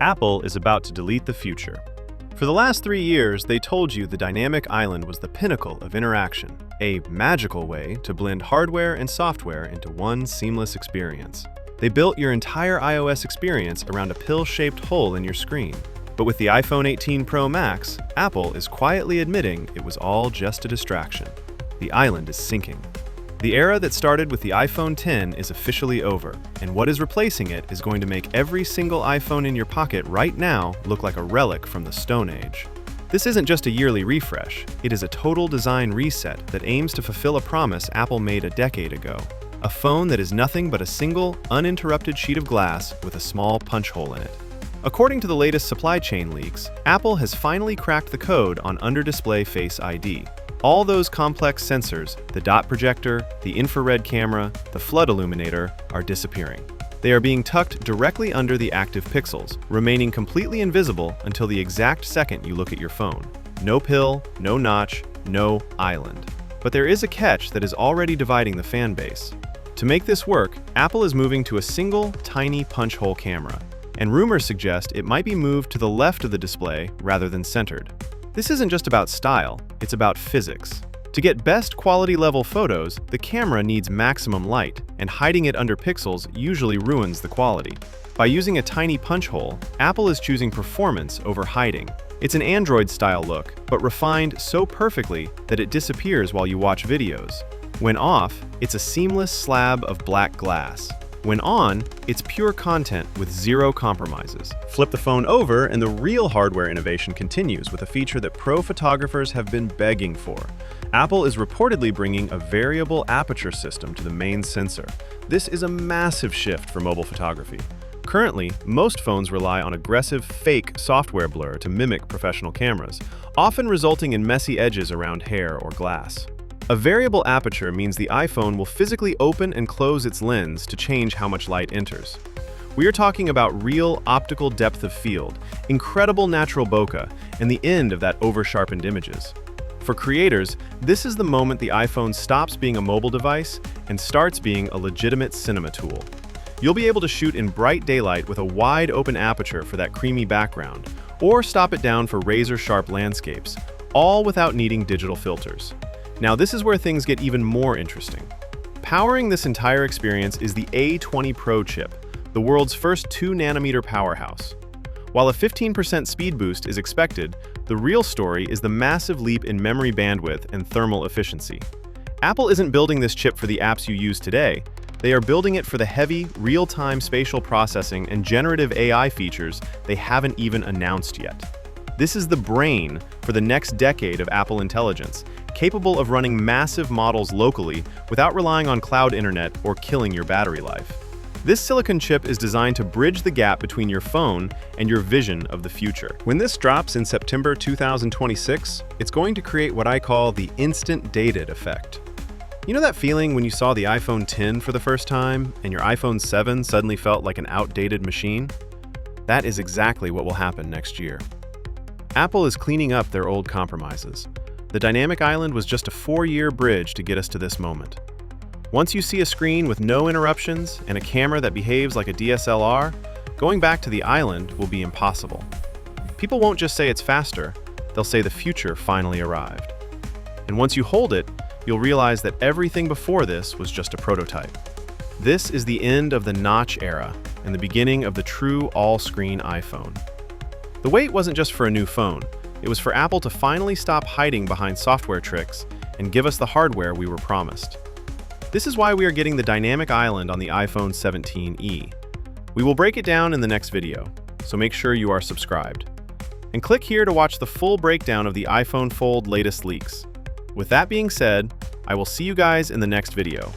Apple is about to delete the future. For the last 3 years, they told you the dynamic island was the pinnacle of interaction, a magical way to blend hardware and software into one seamless experience. They built your entire iOS experience around a pill-shaped hole in your screen. But with the iPhone 18 Pro Max, Apple is quietly admitting it was all just a distraction. The island is sinking. The era that started with the iPhone X is officially over, and what is replacing it is going to make every single iPhone in your pocket right now look like a relic from the Stone Age. This isn't just a yearly refresh, it is a total design reset that aims to fulfill a promise Apple made a decade ago. A phone that is nothing but a single, uninterrupted sheet of glass with a small punch hole in it. According to the latest supply chain leaks, Apple has finally cracked the code on under-display Face ID. All those complex sensors, the dot projector, the infrared camera, the flood illuminator, are disappearing. They are being tucked directly under the active pixels, remaining completely invisible until the exact second you look at your phone. No pill, no notch, no island. But there is a catch that is already dividing the fan base. To make this work, Apple is moving to a single, tiny punch hole camera, and rumors suggest it might be moved to the left of the display rather than centered. This isn't just about style, it's about physics. To get best quality level photos, the camera needs maximum light, and hiding it under pixels usually ruins the quality. By using a tiny punch hole, Apple is choosing performance over hiding. It's an Android-style look, but refined so perfectly that it disappears while you watch videos. When off, it's a seamless slab of black glass. When on, it's pure content with zero compromises. Flip the phone over and the real hardware innovation continues with a feature that pro photographers have been begging for. Apple is reportedly bringing a variable aperture system to the main sensor. This is a massive shift for mobile photography. Currently, most phones rely on aggressive, fake software blur to mimic professional cameras, often resulting in messy edges around hair or glass. A variable aperture means the iPhone will physically open and close its lens to change how much light enters. We are talking about real optical depth of field, incredible natural bokeh, and the end of that over-sharpened images. For creators, this is the moment the iPhone stops being a mobile device and starts being a legitimate cinema tool. You'll be able to shoot in bright daylight with a wide open aperture for that creamy background, or stop it down for razor-sharp landscapes, all without needing digital filters. Now this is where things get even more interesting. Powering this entire experience is the A20 Pro chip, the world's first 2nm powerhouse. While a 15% speed boost is expected, the real story is the massive leap in memory bandwidth and thermal efficiency. Apple isn't building this chip for the apps you use today, they are building it for the heavy, real-time spatial processing and generative AI features they haven't even announced yet. This is the brain for the next decade of Apple intelligence, capable of running massive models locally without relying on cloud internet or killing your battery life. This silicon chip is designed to bridge the gap between your phone and your vision of the future. When this drops in September 2026, it's going to create what I call the instant dated effect. You know that feeling when you saw the iPhone X for the first time and your iPhone 7 suddenly felt like an outdated machine? That is exactly what will happen next year. Apple is cleaning up their old compromises. The dynamic island was just a 4-year bridge to get us to this moment. Once you see a screen with no interruptions and a camera that behaves like a DSLR, going back to the island will be impossible. People won't just say it's faster, they'll say the future finally arrived. And once you hold it, you'll realize that everything before this was just a prototype. This is the end of the notch era and the beginning of the true all-screen iPhone. The wait wasn't just for a new phone. It was for Apple to finally stop hiding behind software tricks and give us the hardware we were promised. This is why we are getting the dynamic island on the iPhone 17e. We will break it down in the next video, so make sure you are subscribed. And click here to watch the full breakdown of the iPhone Fold latest leaks. With that being said, I will see you guys in the next video.